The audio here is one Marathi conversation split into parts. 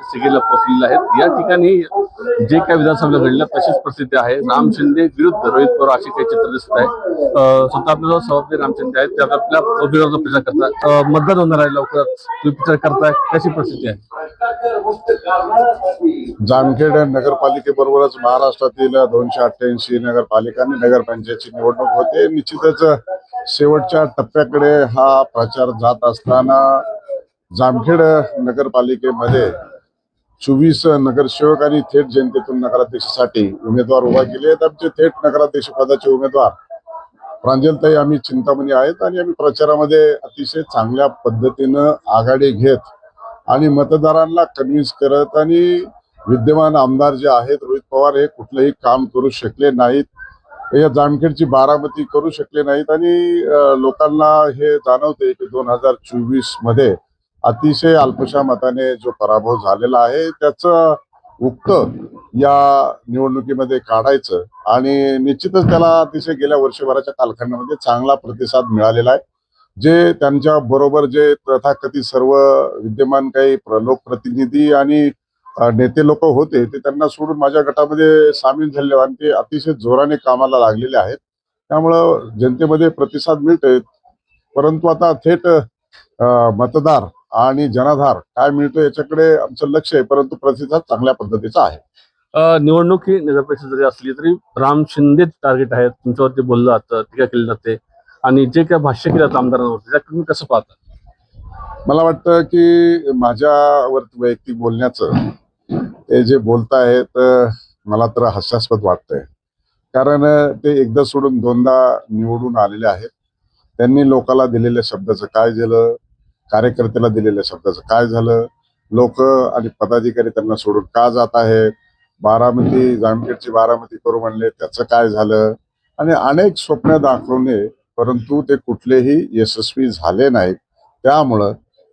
सिगेला पोहोचलेले आहेत। या ठिकाणी जे काही विधानसभेला घडलं तशीच परिस्थिती आहे। राम शिंदे विरुद्ध रोहित पवार अशी काही चित्र दिसत आहे। स्वतः आपल्याला सभापती राम शिंदे आहेत, ते आपल्या उमेदवाराचा प्रचार करतात। मतदान होणार आहे लवकरच, तुम्ही प्रचार करताय, कशी परिस्थिती आहे? जामखेड नगरपालिकेबरोबरच महाराष्ट्रातील 288 नगरपालिका आणि नगरपंचायतची निवडणूक होते। निश्चितच शेवटच्या टप्प्याकडे हा प्रचार जात असताना जामखेड नगरपालिकेमध्ये 24 नगरसेवक आणि थेट जनतेतून नगराध्यक्षासाठी उमेदवार उभा केले आहेत। आमचे थेट नगराध्यक्ष पदाचे उमेदवार प्रांजलताई आम्ही चिंतामणी आहेत आणि आम्ही प्रचारामध्ये अतिशय चांगल्या पद्धतीनं आघाडी घेत आणि मतदारांना कन्व्हिन्स करत आणि विद्यमान आमदार जे आहेत रोहित पवार हे कुठलंही काम करू शकले नाहीत, या जामखेडची बारामती करू शकले नाहीत आणि लोकांना हे जाणवते की 2024 मध्ये अतिशय अल्पशा मताने जो पराभव झालेला आहे त्याचं उक्त या निवडणुकीमध्ये काढायचं आणि निश्चितच त्याला अतिशय गेल्या वर्षभराच्या कालखंडामध्ये चांगला प्रतिसाद मिळालेला आहे। जे त्यांच्या बरोबर जे तथाकथित सर्व विद्यमान काही लोकप्रतिनिधी आणि नेते लोक होते ते त्यांना सोडून माझ्या गटामध्ये सामील झाले आणि ते अतिशय जोराने कामाला लागलेले आहेत। त्यामुळं जनतेमध्ये प्रतिसाद मिळतोय, परंतु आता थेट मतदार आणि जनाधार काय मिळतो याच्याकडे आमचं लक्ष आहे, परंतु प्रतिसाद चांगल्या पद्धतीचा आहे। निवडणूक ही नगरपरिषद जरी असली तरी राम शिंदे टार्गेट आहेत, तुमच्यावरती बोललं जातं, टीका केली जाते आणि जे काय भाष्य केलं जातं आमदारांवरती, त्या तुम्ही कसं पाहता? मला वाटतं की माझ्यावर वैयक्तिक बोलण्याचं ते जे बोलतायत मला तर हास्यास्पद वाटतंय, कारण ते एकदा सोडून दोनदा निवडून आलेले आहेत। त्यांनी लोकाला दिलेल्या शब्दाचं काय झालं, कार्यकर्त्याला दिलेल्या शब्दाचं काय झालं, लोक आणि पदाधिकारी त्यांना सोडून का जात आहेत, बारामती जामखेडची बारामती करू म्हणले त्याचं काय झालं आणि अनेक स्वप्न दाखवणे, परंतु ते कुठलेही यशस्वी झाले नाहीत। त्यामुळं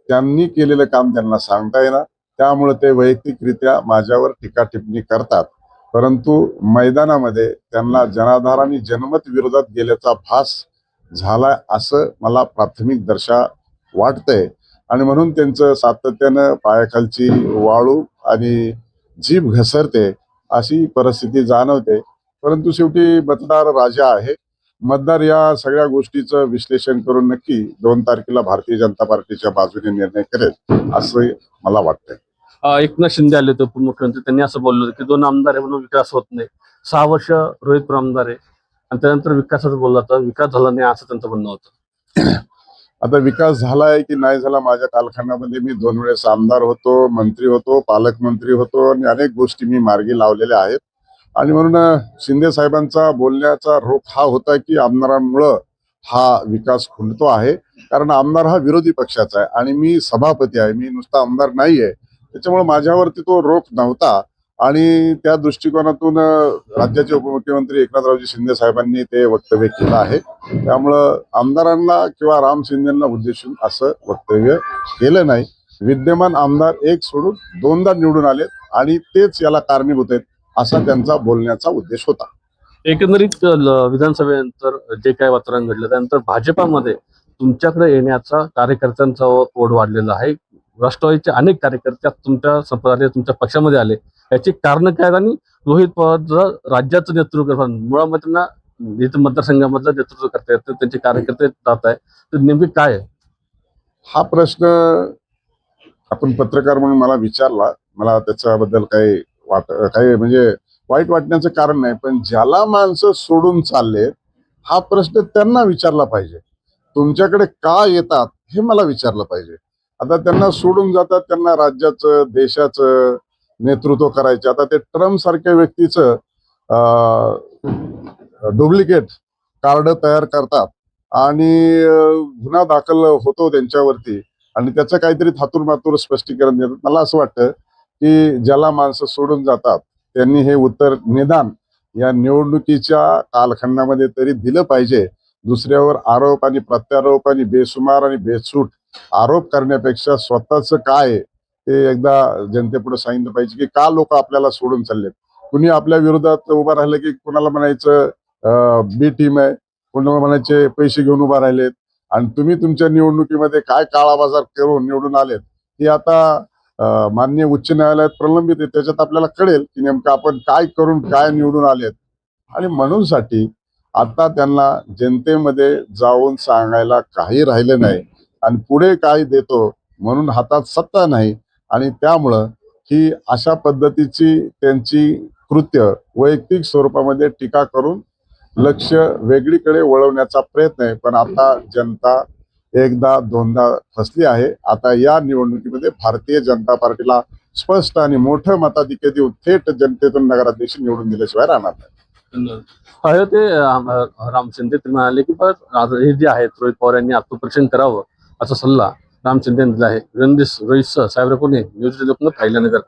त्यांनी केलेलं काम त्यांना सांगता येणार, त्यामुळे ते वैयक्तिकरित्या माझ्यावर टीका टिप्पणी करतात, परंतु मैदानामध्ये त्यांना जनाधार आणि जनमत विरोधात गेल्याचा भास झाला असं मला प्राथमिक दर्शा वाटतंय आणि म्हणून त्यांचं सातत्यानं पायाखालची वाळू आणि जीभ घसरते अशी परिस्थिती जाणवते। परंतु शेवटी मतदार राजा आहे, मतदार या सगळ्या गोष्टीचं विश्लेषण करून नक्की 2 तारखेला भारतीय जनता पार्टीच्या बाजूने निर्णय करेल असं मला वाटतंय। एकनाथ शिंदे आले होते उपमुख्यमंत्री, त्यांनी असं बोललं की 2 आमदार आहे म्हणून विकास होत नाही, 6 वर्ष रोहित पवार आमदार आहे आणि त्यानंतर विकासाचं बोलला होता, विकास झाला नाही असं त्यांचं म्हणणं होतं। आता विकास झालाय की नाही झाला, माझ्या कालखंडामध्ये मी 2 वेळेस आमदार होतो, मंत्री होतो, पालकमंत्री होतो आणि अनेक गोष्टी मी मार्गी लावलेल्या आहेत आणि म्हणून शिंदे साहेबांचा बोलण्याचा रोख हा होता की आमदारांमुळं हा विकास खुंटतो आहे, कारण आमदार हा विरोधी पक्षाचा आहे आणि मी सभापती आहे, मी नुसता आमदार नाहीये, त्याच्यामुळे माझ्यावरती तो रोख नव्हता आणि त्या दृष्टिकोनातून राज्याचे उपमुख्यमंत्री एकनाथरावजी शिंदे साहेबांनी ते वक्तव्य केलं आहे। त्यामुळं आमदारांना किंवा राम शिंदेना उद्देशून असं वक्तव्य केलं नाही। विद्यमान आमदार एक सोडून 2दा निवडून आले आणि तेच याला कारणीभूत आहेत असा त्यांचा बोलण्याचा उद्देश होता। एकंदरीत विधानसभेनंतर जे काही वातावरण घडलं त्यानंतर भाजपामध्ये तुमच्याकडे येण्याचा कार्यकर्त्यांचा ओढ वाढलेला आहे। राष्ट्रवादीचे अनेक कार्यकर्ते तुमच्या संपर्कात तुमच्या पक्षामध्ये आले, याची कारण काय आणि रोहित पवार राज्याचं नेतृत्व करतात, मुळामध्ये त्यांना मतदारसंघामधलं नेतृत्व करता येतं, त्यांचे कार्यकर्ते जात आहे, तर नेमके काय आहे हा प्रश्न? आपण पत्रकार म्हणून मला विचारला, मला त्याच्याबद्दल काही म्हणजे वाईट वाटण्याचं कारण नाही, पण ज्याला माणसं सोडून चालले हा प्रश्न त्यांना विचारला पाहिजे। तुमच्याकडे का येतात हे मला विचारलं पाहिजे। आता त्यांना सोडून जातात, त्यांना राज्याचं देशाचं नेतृत्व करायचं, आता ते ट्रम्प सारख्या व्यक्तीचं डुप्लिकेट कार्ड तयार करतात आणि गुन्हा दाखल होतो त्यांच्यावरती आणि त्याचं काहीतरी थातूर मातूर स्पष्टीकरण देतात। मला असं वाटतं की ज्याला माणसं सोडून जातात त्यांनी हे उत्तर निदान या निवडणुकीच्या कालखंडामध्ये तरी दिलं पाहिजे। दुसऱ्यावर आरोप आणि प्रत्यारोप आणि बेसुमार आणि बेसूट आरोप करण्यापेक्षा स्वतःच काय ते एकदा जनतेपुढे सांगितलं पाहिजे की का लोक आपल्याला सोडून चाललेत। कुणी आपल्या विरोधात उभं राहिलं की कुणाला म्हणायचं बी टीम आहे, कोणाला म्हणायचे पैसे घेऊन उभा राहिलेत आणि तुम्ही तुमच्या निवडणुकीमध्ये काय काळा बाजार करून निवडून आलेत हे आता माननीय उच्च न्यायालयात प्रलंबित आहे. त्याच्यात आपल्याला कळेल की नेमकं आपण काय करून काय निवडून आलेत. आणि म्हणूनसाठी आता त्यांना जनतेमध्ये जाऊन सांगायला काही राहिलं नाही आणि पुढे काय देतो म्हणून हातात सत्ता नाही. आणि त्यामुळं ही अशा पद्धतीची त्यांची कृत्य वैयक्तिक स्वरूपामध्ये टीका करून लक्ष वेगळीकडे वळवण्याचा प्रयत्न आहे. पण आता जनता एकदा दोनदा फसली आहे. आता या निवडणुकीमध्ये भारतीय जनता पार्टीला स्पष्ट आणि मोठं मताधिक्य देऊन थेट जनतेतून नगराध्यक्ष निवडून दिल्याशिवाय राहणार नाही. आहे ते राम शिंदे ते म्हणाले की हे जे आहेत रोहित पवार यांनी आत्मपरीक्षण करावं असा सल्ला राम शिंदे यांनी दिला आहे. रणजित रोहित साहेब कोणी न्यूज लोकमत राहिल्यानगर.